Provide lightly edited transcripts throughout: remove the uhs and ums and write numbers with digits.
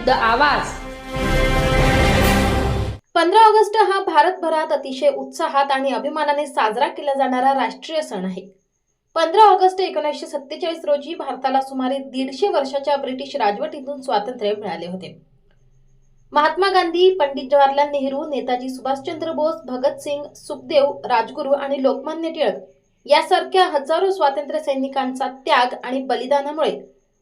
युद्ध आवाज। 15 ऑगस्ट हा भारतभरात अतिशय उत्साहात आणि अभिमानाने साजरा केला जाणारा राष्ट्रीय सण आहे। 15 ऑगस्ट 1947 रोजी भारताला सुमारे 150 वर्षाच्या ब्रिटिश राजवटीतून स्वातंत्र्य मिळाले होते। महात्मा गांधी, पंडित जवाहरलाल नेहरू, नेताजी सुभाषचंद्र बोस, भगतसिंग, सुखदेव, राजगुरू आणि लोकमान्य टिळक यासारख्या हजारो स्वातंत्र्य सैनिकांचा त्याग आणि बलिदानामुळे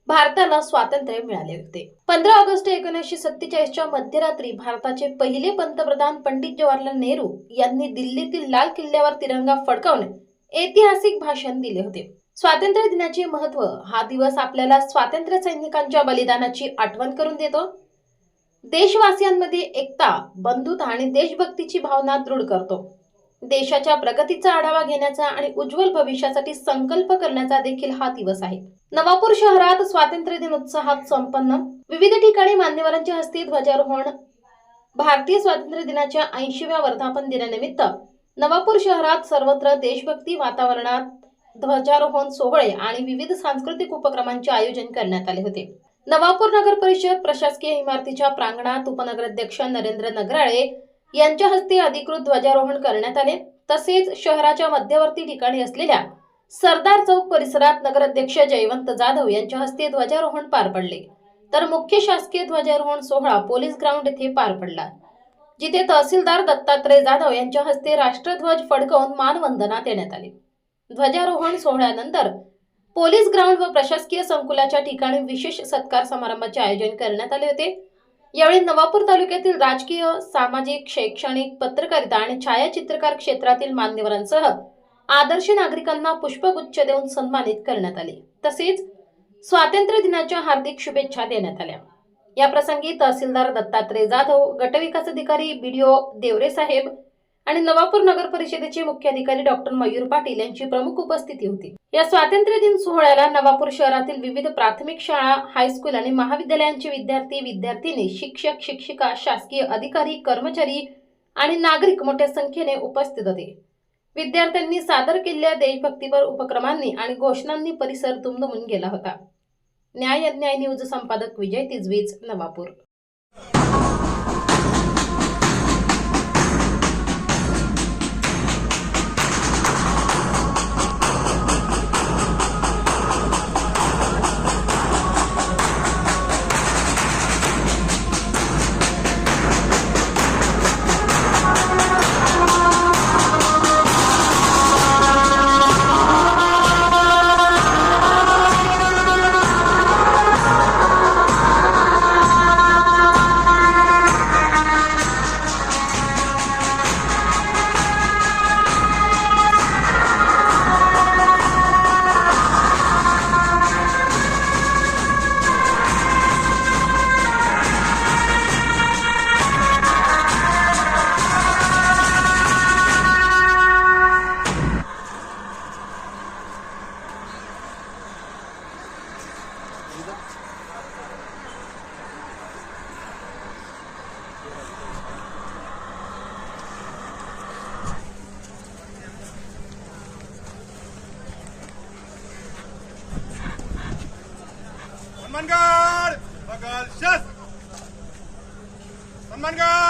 भारताला स्वातंत्र्य मिळाले होते। 15 ऑगस्ट 1947 च्या मध्यरात्री भारताचे पहिले पंतप्रधान पंडित जवाहरलाल नेहरू यांनी दिल्लीतील लाल किल्ल्यावर तिरंगा फडकवून ऐतिहासिक भाषण दिले होते। स्वातंत्र्य दिनाचे महत्त्व हा दिवस आपल्याला स्वातंत्र्य सैनिकांच्या बलिदानाची आठवण करून देतो। देशवासियांमध्ये एकता, बंधुता आणि देशभक्तीची भावना दृढ करतो। देशाच्या प्रगतीचा आढावा घेण्याचा आणि उज्ज्वल भविष्यासाठी संकल्प करण्याचा देखील हा दिवस आहे। नवापूर शहरात स्वातंत्र्य दिन उत्साहात संपन्न। विविध ठिकाणी मान्यवरांच्या हस्ते ध्वजारोहण। भारतीय स्वातंत्र्य दिनाच्या 80व्या वर्धापन दिनानिमित्त नवापूर शहरात सर्वत्र देशभक्ती वातावरणात ध्वजारोहण सोहळे आणि विविध सांस्कृतिक उपक्रमांचे आयोजन करण्यात आले होते। नवापूर नगर परिषद प्रशासकीय इमारतीच्या प्रांगणात उपनगराध्यक्ष नरेंद्र नगराळे यांच्या हस्ते अधिकृत ध्वजारोहण करण्यात आले। तसेच शहराच्या मध्यवर्ती ठिकाणी असलेल्या सरदार चौक परिसरात नगराध्यक्ष जयवंत जाधव यांच्या हस्ते ध्वजारोहण पार पडले। तर मुख्य शासकीय ध्वजारोहण सोहळा पोलीस ग्राउंड येथे पार पडला, जिथे तहसीलदार दत्तात्रय जाधव यांच्या हस्ते राष्ट्रध्वज फडकवून मानवंदना देण्यात आली। ध्वजारोहण सोहळ्यानंतर पोलीस ग्राउंड व प्रशासकीय संकुलाच्या ठिकाणी विशेष सत्कार समारंभाचे आयोजन करण्यात आले होते। यावेळी नवापूर तालुक्यातील राजकीय, सामाजिक, शैक्षणिक, पत्रकारिता आणि छायाचित्रकार क्षेत्रातील मान्यवरांसह आदर्श नागरिकांना पुष्पगुच्छ देऊन सन्मानित करण्यात आले। तसेच स्वातंत्र्य दिनाच्या हार्दिक शुभेच्छा देण्यात आल्या। या प्रसंगी तहसीलदार दत्तात्रय जाधव, गटविकास अधिकारी BDO देवरे साहेब आणि नवापूर नगर परिषदेचे मुख्याधिकारी डॉक्टर मयूर पाटील यांची प्रमुख उपस्थिती होती। या स्वातंत्र्य दिन सोहळ्याला नवापूर शहरातील विविध प्राथमिक शाळा, हायस्कूल आणि महाविद्यालयांचे विद्यार्थी, विद्यार्थिनी, शिक्षक, शिक्षिका, शासकीय अधिकारी, कर्मचारी आणि नागरिक मोठ्या संख्येने उपस्थित होते। विद्यार्थ्यांनी सादर केलेल्या देशभक्तीपर उपक्रमांनी आणि घोषणांनी परिसर दुमदुमून गेला होता। न्याय न्यूज संपादक विजय तिजवीज, Navapur. Sambanggar, bakal syas. Sambanggar.